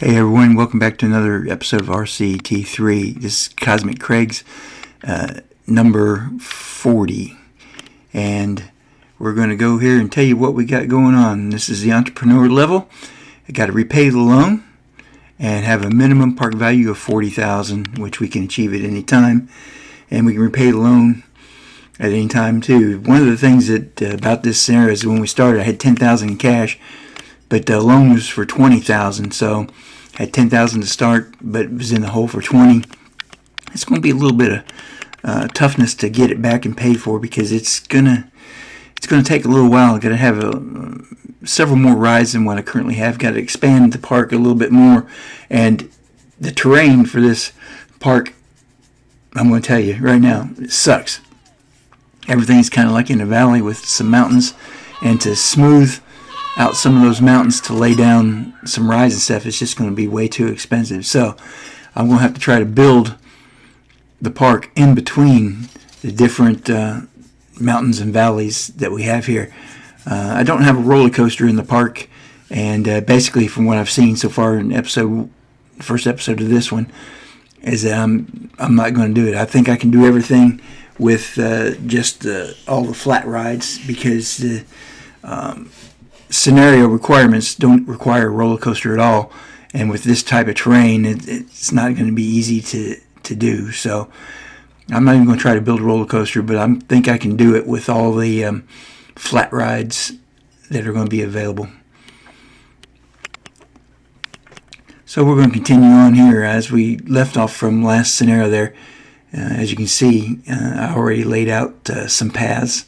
Hey everyone, welcome back to another episode of RCT3. This is Cosmic Craggs, number 40. And we're going to go here and tell you what we got going on. This is the entrepreneur level. I got to repay the loan and have a minimum park value of $40,000, which we can achieve at any time. And we can repay the loan at any time too. One of the things that about this scenario is when we started, I had $10,000 in cash, but the loan was for $20,000, so I had $10,000 to start, but it was in the hole for $20,000. It's going to be a little bit of toughness to get it back and paid for, because it's gonna take a little while. I've got to have several more rides than what I currently have. Got to expand the park a little bit more, and the terrain for this park, I'm going to tell you right now, it sucks. Everything's kind of like in a valley with some mountains, and to smooth out some of those mountains to lay down some rides and stuff, it's just going to be way too expensive. So I'm going to have to try to build the park in between the different mountains and valleys that we have here. I don't have a roller coaster in the park, and basically from what I've seen so far in first episode of this one, is that I'm not going to do it. I think I can do everything with just all the flat rides, because the scenario requirements don't require a roller coaster at all, and with this type of terrain, it's not going to be easy to do. So I'm not even going to try to build a roller coaster, but I think I can do it with all the flat rides that are going to be available. So we're going to continue on here as we left off from last scenario there. As you can see, I already laid out some paths.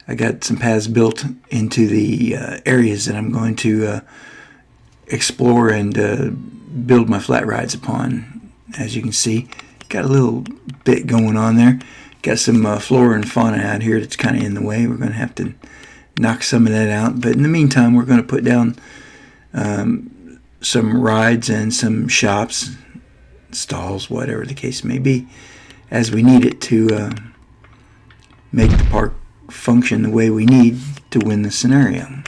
I got some paths built into the areas that I'm going to explore and build my flat rides upon. As you can see, got a little bit going on there. Got some flora and fauna out here that's kind of in the way. We're going to have to knock some of that out. But in the meantime, we're going to put down some rides and some shops, stalls, whatever the case may be, as we need it to make the park function the way we need to win the scenario.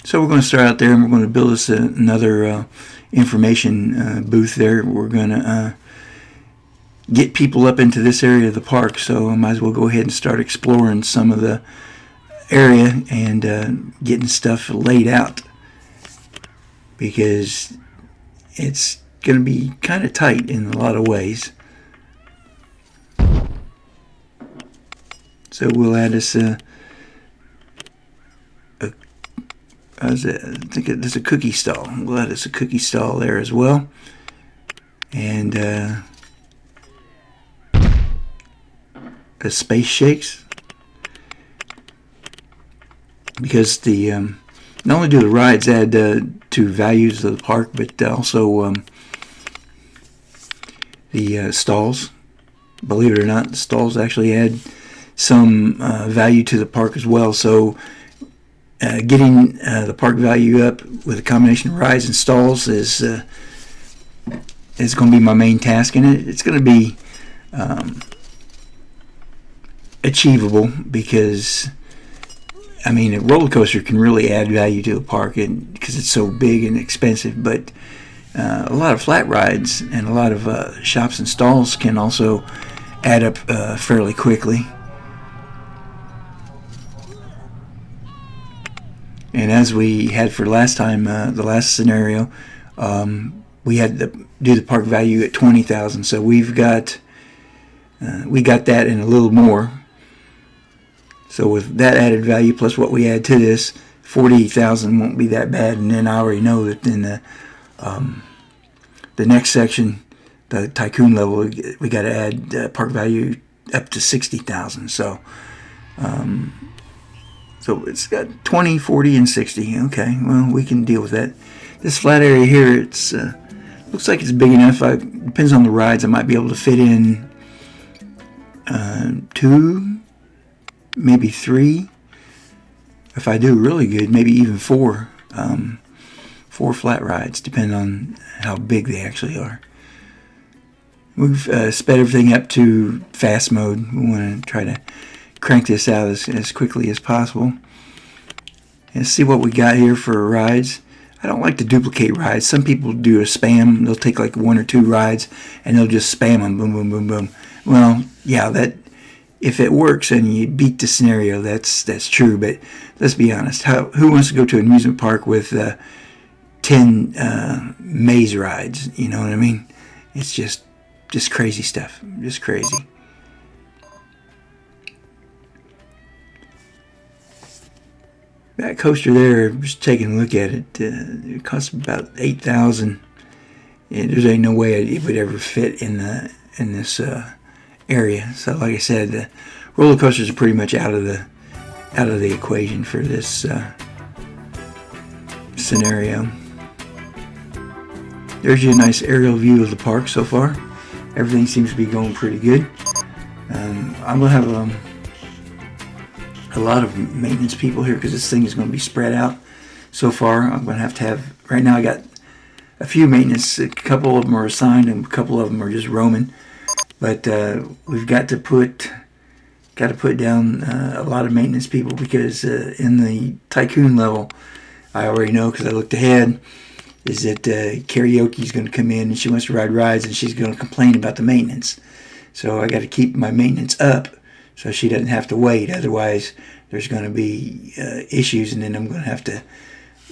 So we're going to start out there, and we're going to build us another information booth there. We're going to get people up into this area of the park, so I might as well go ahead and start exploring some of the area and getting stuff laid out, because it's going to be kind of tight in a lot of ways. So we'll add us I think there's a cookie stall. We'll add us a cookie stall there as well. And a space shakes. Because the not only do the rides add to values of the park, but also the stalls. Believe it or not, the stalls actually add some value to the park as well. So getting the park value up with a combination of rides and stalls is going to be my main task, and it's going to be achievable, because I mean, a roller coaster can really add value to the park, and because it's so big and expensive. But a lot of flat rides and a lot of shops and stalls can also add up fairly quickly. And as we had for last time, the last scenario, we had to do the park value at $20,000. So we got that and a little more. So with that added value plus what we add to this, $40,000 won't be that bad. And then I already know that in the next section, the tycoon level, we got to add park value up to $60,000. So it's got 20, 40, and 60. Okay, well, we can deal with that. This flat area here, it's looks like it's big enough. Depends on the rides. I might be able to fit in 2, maybe 3. If I do really good, maybe even 4. 4 flat rides, depending on how big they actually are. We've sped everything up to fast mode. We want to try to crank this out as quickly as possible. And see what we got here for rides. I don't like to duplicate rides. Some people do a spam. They'll take like 1 or 2 rides and they'll just spam them, boom, boom, boom, boom. Well, yeah, that if it works and you beat the scenario, that's true. But let's be honest. Who wants to go to an amusement park with 10 maze rides? You know what I mean? It's just crazy stuff. Just crazy. That coaster there, just taking a look at it, it costs about $8,000. There's ain't no way it would ever fit in this area. So, like I said, the roller coasters are pretty much out of the equation for this scenario. There's your nice aerial view of the park so far. Everything seems to be going pretty good. I'm gonna have a lot of maintenance people here because this thing is going to be spread out. So far, I'm going to have right now I got a few maintenance. A couple of them are assigned and a couple of them are just roaming. But we've got to put down a lot of maintenance people because in the tycoon level, I already know because I looked ahead, is that Karaoke is going to come in and she wants to ride rides and she's going to complain about the maintenance. So I got to keep my maintenance up so she doesn't have to wait. Otherwise, there's going to be issues, and then I'm going to have to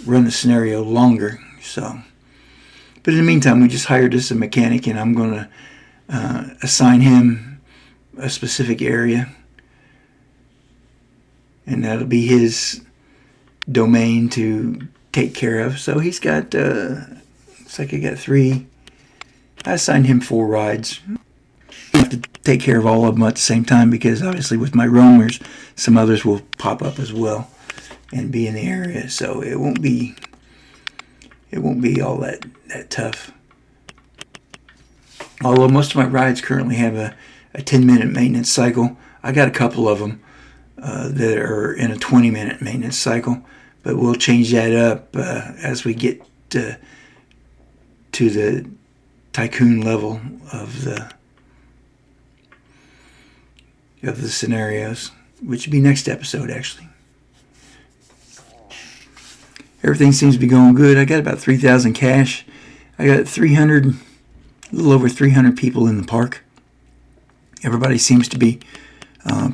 run the scenario longer. So, but in the meantime, we just hired us a mechanic, and I'm going to assign him a specific area, and that'll be his domain to take care of. So he's got, looks like I got 3. I assigned him 4 rides. I have to take care of all of them at the same time because obviously with my roamers, some others will pop up as well and be in the area. So it won't be all that tough. Although most of my rides currently have a 10-minute maintenance cycle. I got a couple of them that are in a 20-minute maintenance cycle, but we'll change that up as we get to the tycoon level of the scenarios, which will be next episode actually. Everything seems to be going good. I got about 3,000 cash. I got a little over 300 people in the park. Everybody seems to be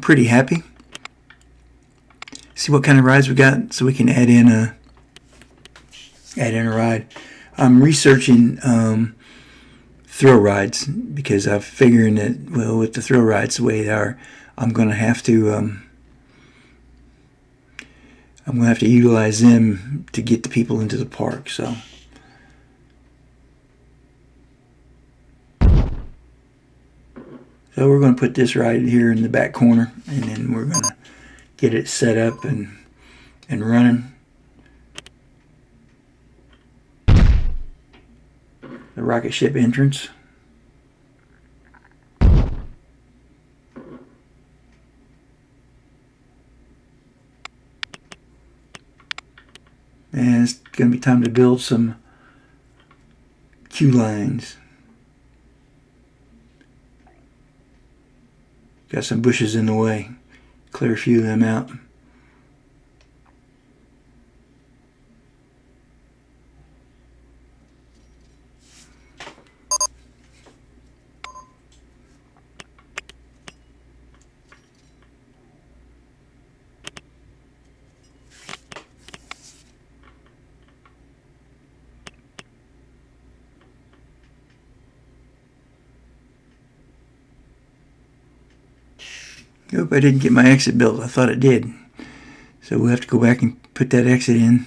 pretty happy. See what kind of rides we got so we can add in a ride. I'm researching thrill rides because I'm figuring that, well, with the thrill rides the way they are, I'm going to have to utilize them to get the people into the park. So we're going to put this right here in the back corner, and then we're going to get it set up and running. The rocket ship entrance. And it's going to be time to build some queue lines. Got some bushes in the way. Clear a few of them out. Hope I didn't get my exit built. I thought it did. So we'll have to go back and put that exit in.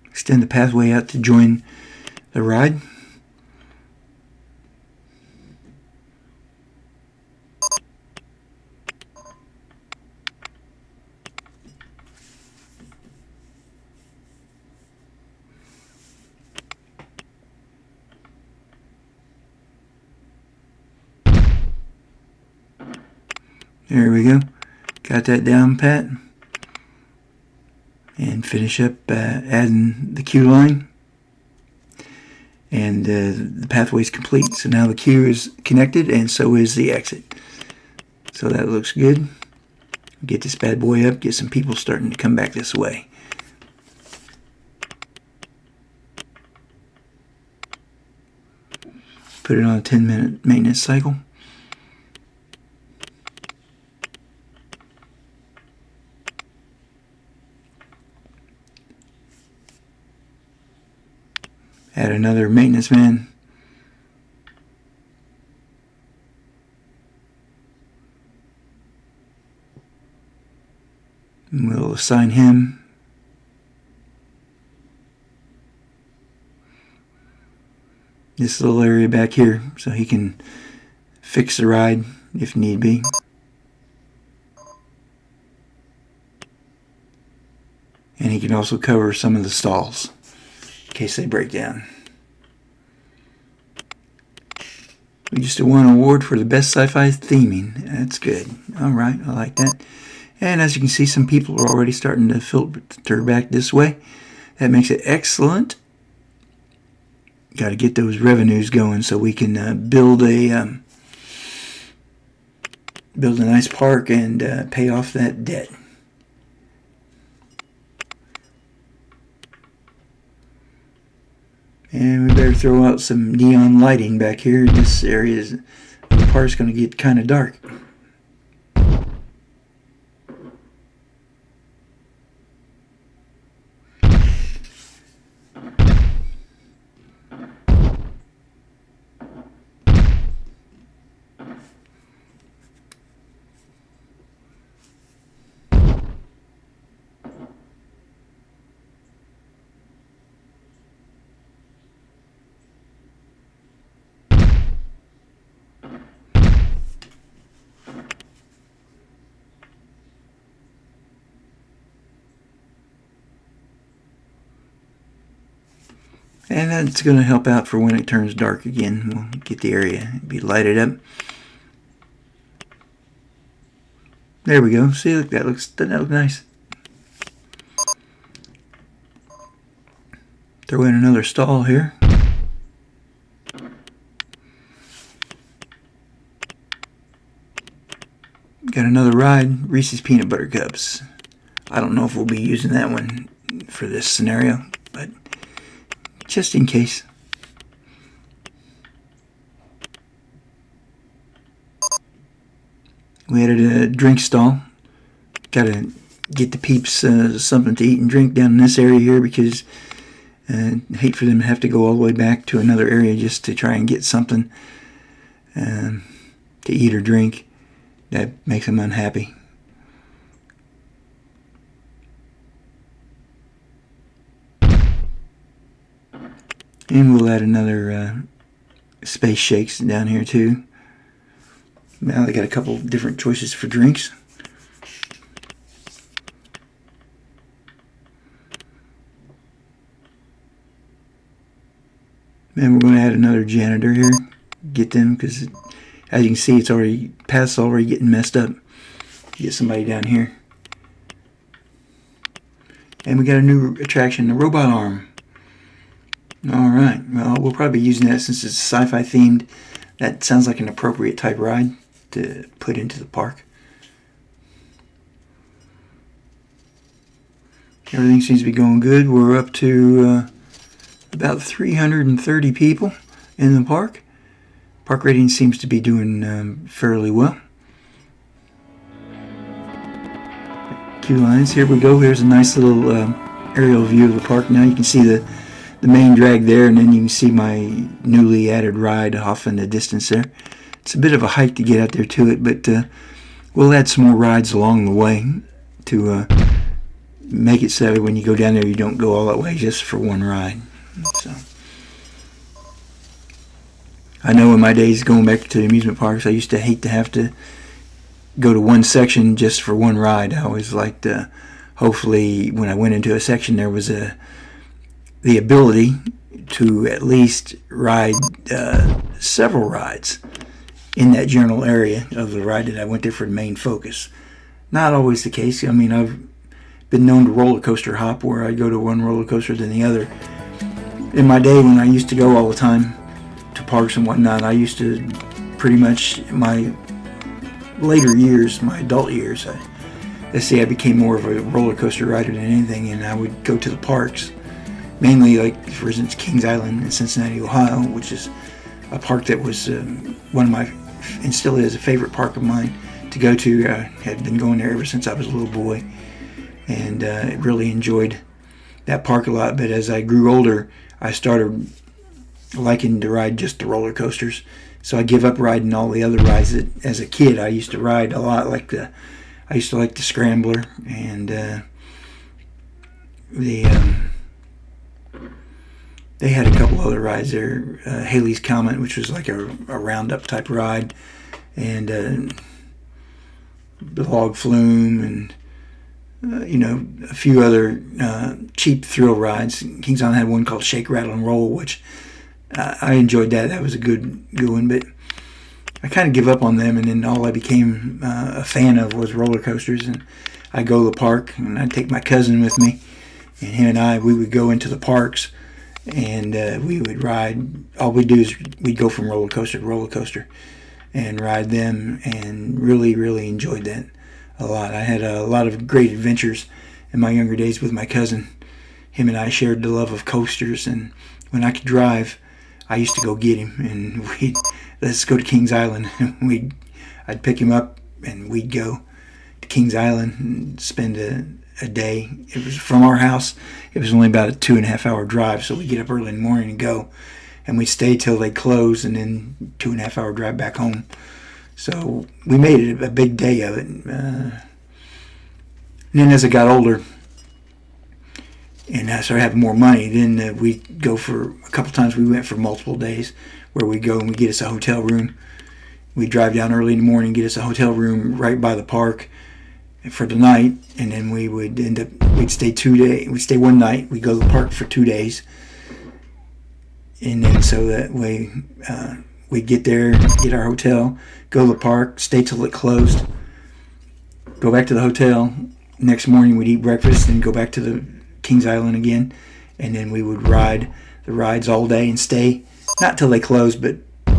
Extend the pathway out to join the ride. There we go. Got that down pat. And finish up adding the queue line. And the pathway is complete. So now the queue is connected, and so is the exit. So that looks good. Get this bad boy up, get some people starting to come back this way. Put it on a 10-minute maintenance cycle. Add another maintenance man. And we'll assign him. This little area back here so he can fix the ride if need be. And he can also cover some of the stalls in case they break down. We just won an award for the best sci-fi theming. That's good. Alright, I like that. And as you can see, some people are already starting to filter back this way. That makes it excellent. Got to get those revenues going so we can build a nice park and pay off that debt. And we better throw out some neon lighting back here. This area of the park's going to get kind of dark. And that's going to help out for when it turns dark again. We'll get the area be lighted up. There we go. See, look, doesn't that look nice? Throw in another stall here. Got another ride, Reese's Peanut Butter Cups. I don't know if we'll be using that one for this scenario, but just in case. We added a drink stall. Gotta get the peeps something to eat and drink down in this area here because I hate for them to have to go all the way back to another area just to try and get something to eat or drink. That makes them unhappy. And we'll add another Space Shakes down here too. Now they got a couple different choices for drinks. And we're going to add another janitor here. Get them because as you can see it's already path's already getting messed up. Get somebody down here. And we got a new attraction, the robot arm. Alright, well, we'll probably be using that since it's sci-fi themed. That sounds like an appropriate type ride to put into the park. Everything seems to be going good. We're up to about 330 people in the park. Park rating seems to be doing fairly well. Queue lines, here we go. Here's a nice little aerial view of the park. Now you can see the main drag there, and then you can see my newly added ride off in the distance there. It's a bit of a hike to get out there to it, but we'll add some more rides along the way to make it so that when you go down there you don't go all that way just for one ride. So I know in my days going back to the amusement parks, I used to hate to have to go to one section just for one ride. I always liked hopefully when I went into a section there was the ability to at least ride several rides in that general area of the ride that I went there for the main focus. Not always the case. I mean, I've been known to roller coaster hop where I go to one roller coaster than the other. In my day when I used to go all the time to parks and whatnot, I used to pretty much, my later years, my adult years, let's say I became more of a roller coaster rider than anything, and I would go to the parks, mainly like, for instance, Kings Island in Cincinnati, Ohio, which is a park that was one of my, and still is, a favorite park of mine to go to. I had been going there ever since I was a little boy, and really enjoyed that park a lot. But as I grew older, I started liking to ride just the roller coasters. So I give up riding all the other rides that, as a kid, I used to ride a lot. I used to like the Scrambler, and they had a couple other rides there. Haley's Comet, which was like a roundup type ride, and the Log Flume, and a few other cheap thrill rides. Kings Island had one called Shake, Rattle, and Roll, which I enjoyed that. That was a good one, but I kind of give up on them, and then all I became a fan of was roller coasters. And I'd go to the park, and I'd take my cousin with me, and him and we would go into the parks, and we would ride. All we'd do is we'd go from roller coaster to roller coaster and ride them, and really, really enjoyed that a lot. I had a lot of great adventures in my younger days with my cousin. Him and I shared the love of coasters, and when I could drive, I used to go get him, and let's go to Kings Island. I'd pick him up, and we'd go to Kings Island and spend a day. It was from our house. It was only about a 2.5 hour drive, so we'd get up early in the morning and go, and we'd stay till they closed, and then 2.5 hour drive back home. So we made it a big day of it. And then as I got older, and I started having more money, then we'd go for a couple times. We went for multiple days where we'd go and we'd get us a hotel room. We'd drive down early in the morning, get us a hotel room right by the park for the night, and then we would we'd stay 2 days. We'd stay one night. We'd go to the park for 2 days, and then so that way we'd get there, get our hotel, go to the park, stay till it closed, go back to the hotel. Next morning we'd eat breakfast and go back to the Kings Island again, and then we would ride the rides all day and stay, not till they closed, but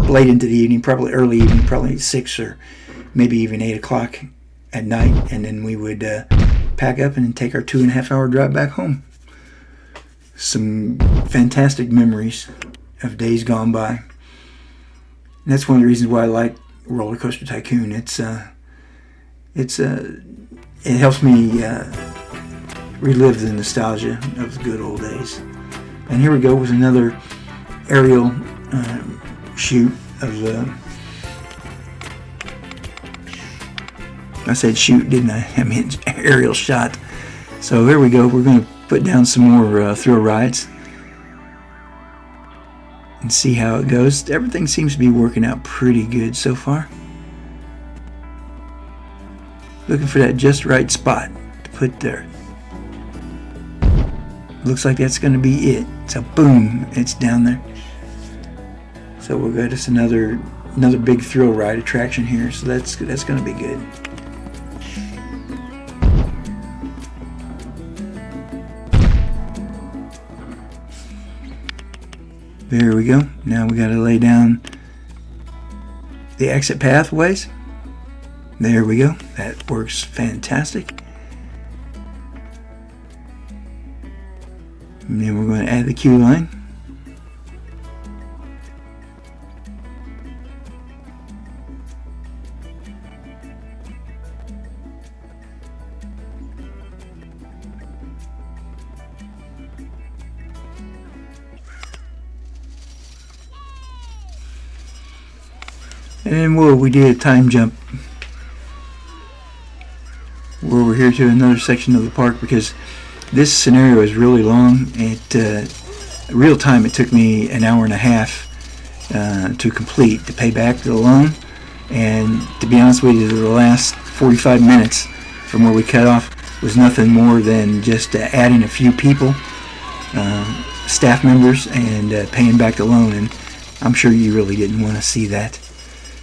late into the evening, probably early evening, probably 6 or maybe even 8 o'clock at night, and then we would pack up and take our 2.5 hour drive back home. Some fantastic memories of days gone by. And that's one of the reasons why I like Roller Coaster Tycoon. It helps me relive the nostalgia of the good old days. And here we go with another aerial shoot of the. I said shoot, didn't I? I mean aerial shot. So here we go. We're going to put down some more thrill rides and see how it goes. Everything seems to be working out pretty good so far. Looking for that just right spot to put there. Looks like that's going to be it. So boom, it's down there. So we'll go to another big thrill ride attraction here. So that's going to be good. There we go. Now we got to lay down the exit pathways. There we go. That works fantastic. And then we're going to add the queue line. And we did a time jump where we're here to another section of the park because this scenario is really long. Real time it took me an hour and a half to complete, to pay back the loan. And to be honest with you, the last 45 minutes from where we cut off was nothing more than just adding a few people, staff members, and paying back the loan. And I'm sure you really didn't want to see that.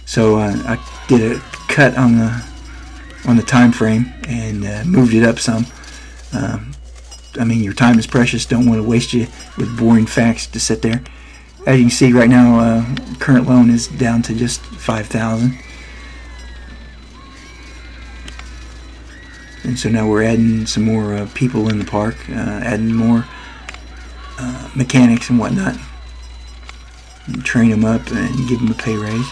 So I did a cut on the time frame and moved it up some I mean, your time is precious. Don't want to waste you with boring facts to sit there. As you can see right now, current loan is down to just 5,000. And so now we're adding some more people in the park, adding more mechanics and whatnot. And train them up and give them a pay raise.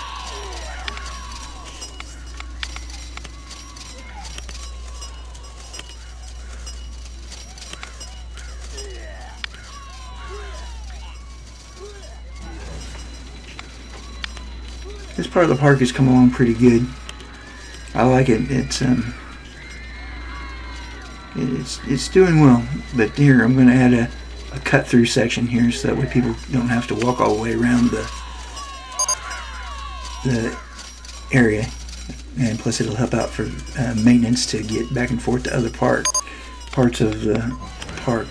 This part of the park has come along pretty good. I like it. It's doing well. But here I'm going to add a cut through section here, so that way people don't have to walk all the way around the area. And plus it'll help out for maintenance to get back and forth to other parts of the park.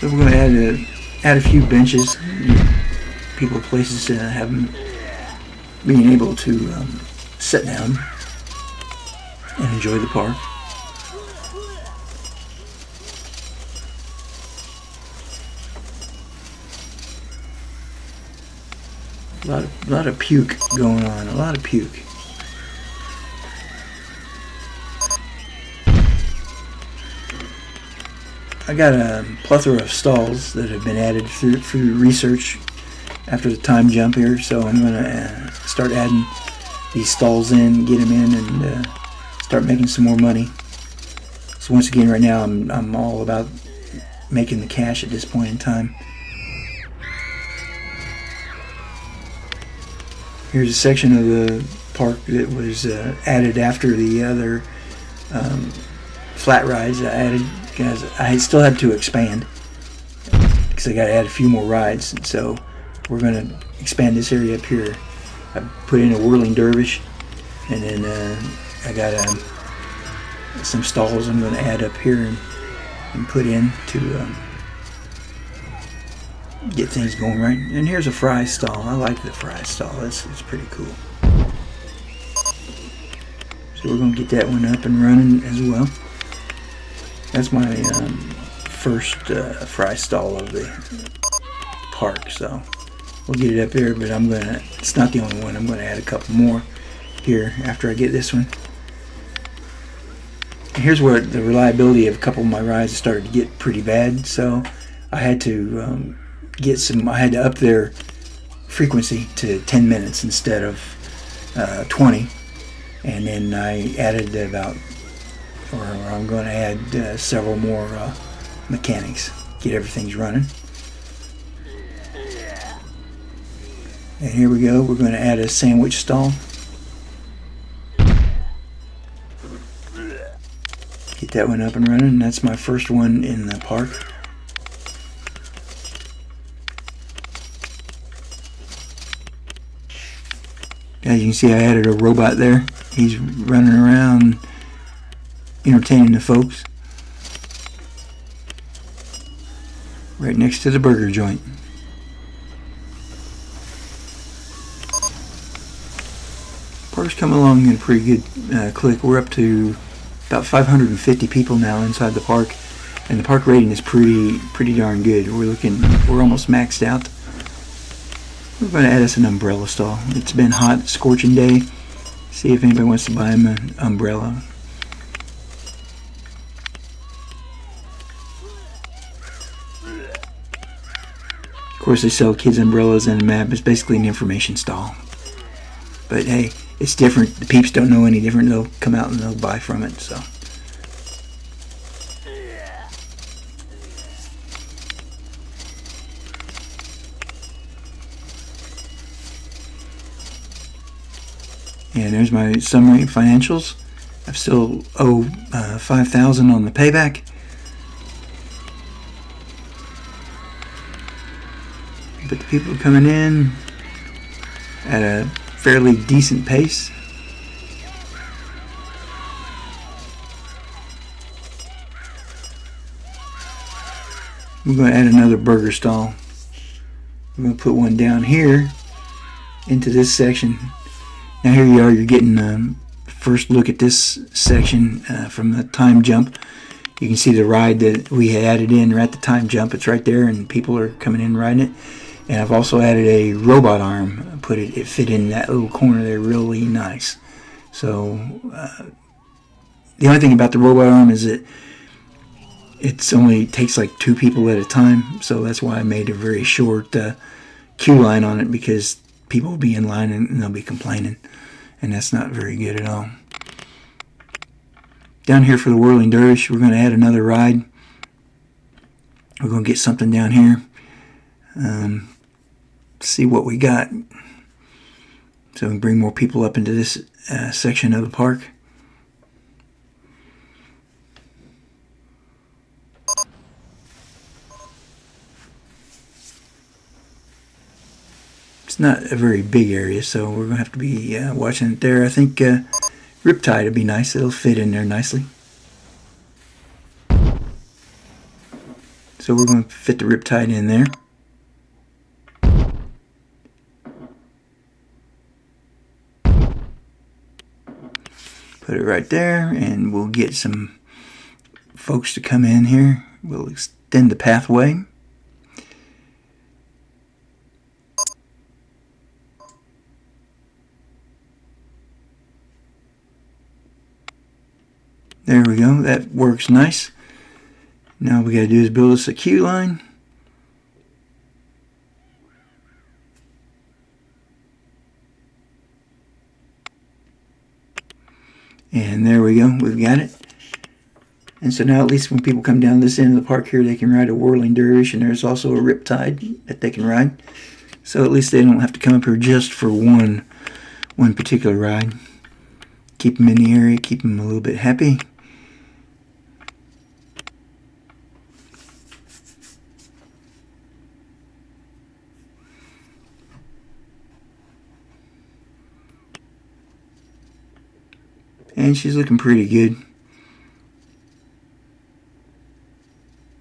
So we're going to add a few benches, people places to have them being able to sit down and enjoy the park. A lot of puke going on. A lot of puke. I got a plethora of stalls that have been added through research after the time jump here, so I'm going to start adding these stalls in, get them in, and start making some more money. So once again, right now I'm all about making the cash at this point in time. Here's a section of the park that was added after the other flat rides I added, because I still had to expand because I got to add a few more rides. And so we're going to expand this area up here. I put in a whirling dervish, and then I got some stalls I'm going to add up here and put in to get things going right. And here's a fry stall. I like the fry stall. It's pretty cool. So we're going to get that one up and running as well. That's my first fry stall of the park, so we'll get it up there, but it's not the only one. I'm going to add a couple more here after I get this one. And here's where the reliability of a couple of my rides started to get pretty bad, so I had to I had to up their frequency to 10 minutes instead of 20, and then I added I'm going to add several more mechanics, get everything's running. And here we go, we're going to add a sandwich stall. Get that one up and running, and that's my first one in the park. As you can see, I added a robot there. He's running around entertaining the folks right next to the burger joint. Park's coming along in a pretty good click. We're up to about 550 people now inside the park, and the park rating is pretty darn good. We're almost maxed out. We're going to add us an umbrella stall. It's been hot, scorching day. See if anybody wants to buy him an umbrella. Of course, they sell kids umbrellas and a map. It's basically an information stall. But hey, it's different. The peeps don't know any different. They'll come out and they'll buy from it. So. And there's my summary financials. I still owe $5,000 on the payback. But the people are coming in at a fairly decent pace. We're going to add another burger stall. I'm going to put one down here into this section. Now here you are, you're getting first look at this section from the time jump. You can see the ride that we had added in right at the time jump. It's right there, and people are coming in riding it. And I've also added a robot arm. It fit in that little corner there really nice. So the only thing about the robot arm is that it only takes like 2 people at a time. So that's why I made a very short queue line on it, because people will be in line and they'll be complaining. And that's not very good at all. Down here for the Whirling Dervish, we're going to add another ride. We're going to get something down here. See what we got. So we can bring more people up into this section of the park. It's not a very big area, so we're going to have to be watching it there. I think Riptide would be nice. It'll fit in there nicely. So we're going to fit the Riptide in there. Put it right there, and we'll get some folks to come in here. We'll extend the pathway. There we go. That works nice. Now we got to do is build us a queue line. And there we go. We've got it. And so now at least when people come down this end of the park here, they can ride a Whirling Dervish, and there's also a Riptide that they can ride. So at least they don't have to come up here just for one particular ride. Keep them in the area, keep them a little bit happy. And she's looking pretty good.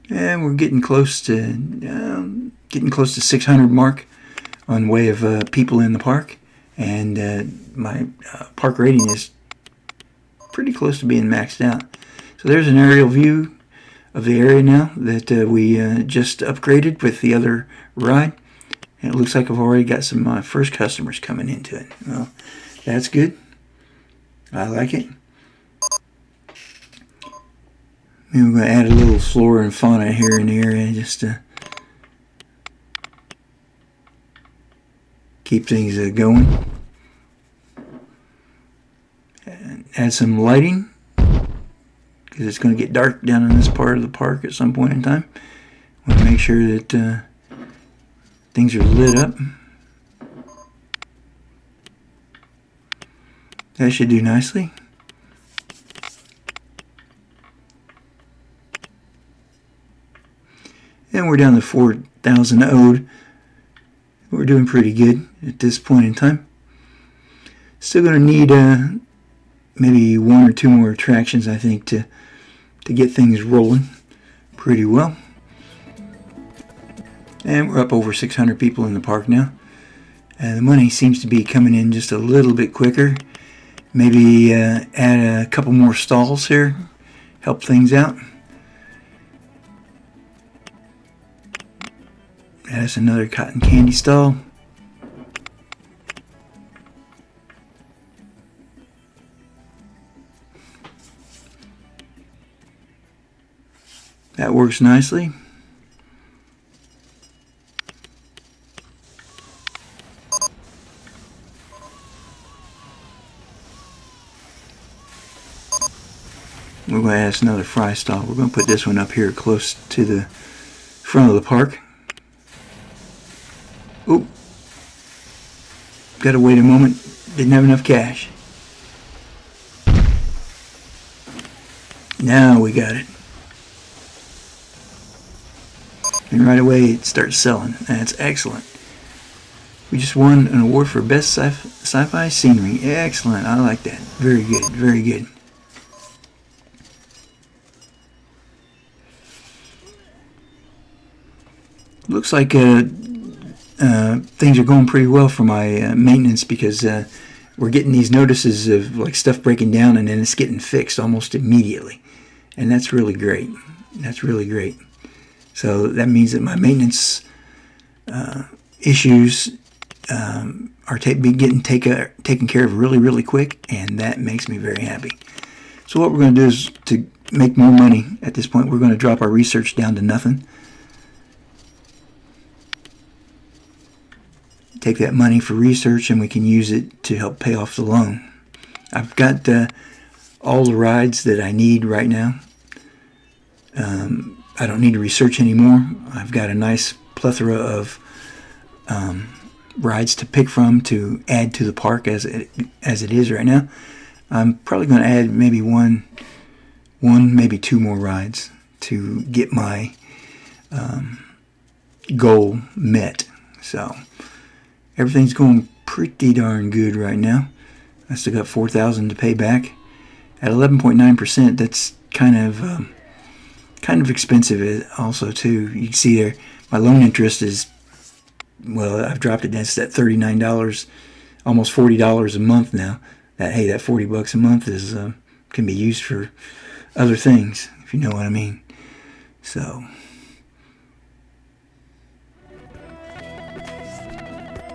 And we're getting close to 600 mark on way of people in the park, and my park rating is pretty close to being maxed out. So there's an aerial view of the area now that we just upgraded with the other ride, and it looks like I've already got some first customers coming into it. Well, that's good. I like it. And we're going to add a little flora and fauna here in the area just to keep things going. And add some lighting, because it's going to get dark down in this part of the park at some point in time. We want to make sure that things are lit up. That should do nicely. And we're down to 4,000 owed. We're doing pretty good at this point in time. Still going to need maybe 1 or 2 more attractions, I think, to get things rolling pretty well. And we're up over 600 people in the park now. The money seems to be coming in just a little bit quicker. Maybe add a couple more stalls here, help things out. Add us another cotton candy stall. That works nicely. We're going to add us another fry stall. We're going to put this one up here close to the front of the park. Oop. Got to wait a moment. Didn't have enough cash. Now we got it. And right away it starts selling. That's excellent. We just won an award for Best Sci-Fi Scenery. Excellent. I like that. Very good. Very good. Looks like things are going pretty well for my maintenance, because we're getting these notices of like stuff breaking down, and then it's getting fixed almost immediately, and that's really great. That's really great. So that means that my maintenance issues are getting taken care of really, really quick, and that makes me very happy. So what we're going to do is, to make more money at this point, we're going to drop our research down to nothing. Take that money for research, and we can use it to help pay off the loan. I've got all the rides that I need right now. I don't need to research anymore. I've got a nice plethora of rides to pick from to add to the park as it is right now. I'm probably going to add maybe one, maybe two more rides to get my goal met. So everything's going pretty darn good right now. I still got $4,000 to pay back. At 11.9%, that's kind of expensive also too. You can see there, my loan interest is, well, I've dropped it down to that $39, almost $40 a month now. That $40 a month is can be used for other things, if you know what I mean. So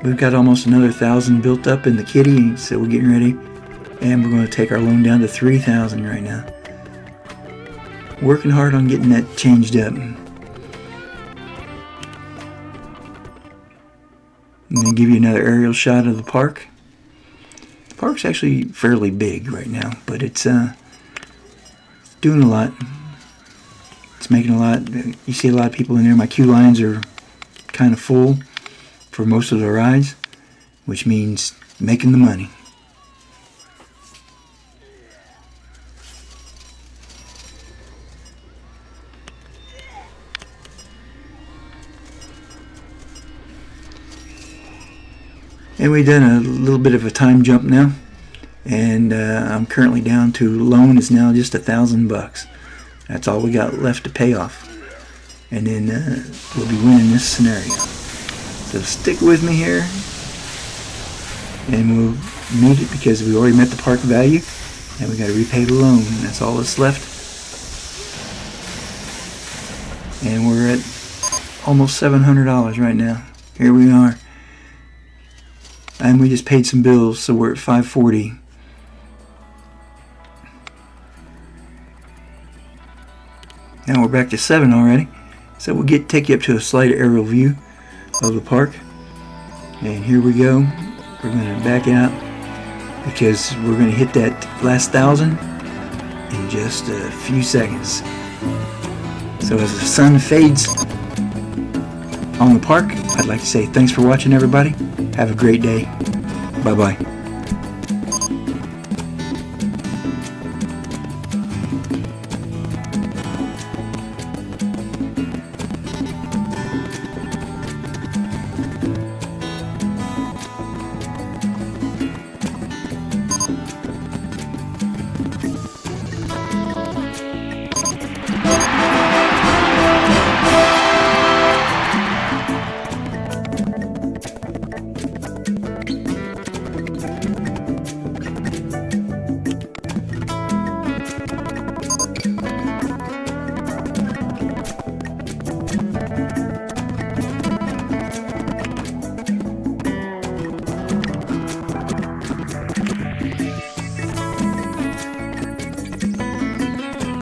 we've got almost another 1,000 built up in the kitty, so we're getting ready, and we're going to take our loan down to 3,000 right now. Working hard on getting that changed up. I'm going to give you another aerial shot of the park. The park's actually fairly big right now, but it's doing a lot. It's making a lot. You see a lot of people in there. My queue lines are kind of full for most of the rides, which means making the money. And we've done a little bit of a time jump now, and I'm currently down to loan is now just $1,000. That's all we got left to pay off, and then we'll be winning this scenario. So stick with me here, and we'll meet it because we already met the park value, and we got to repay the loan. That's all that's left, and we're at almost $700 right now. Here we are. And we just paid some bills, so we're at $540. Now we're back to 7 already. So we'll take you up to a slight aerial view of the park. And here we go. We're going to back out because we're going to hit that last 1,000 in just a few seconds. So as the sun fades on the park, I'd like to say thanks for watching, everybody. Have a great day. Bye-bye.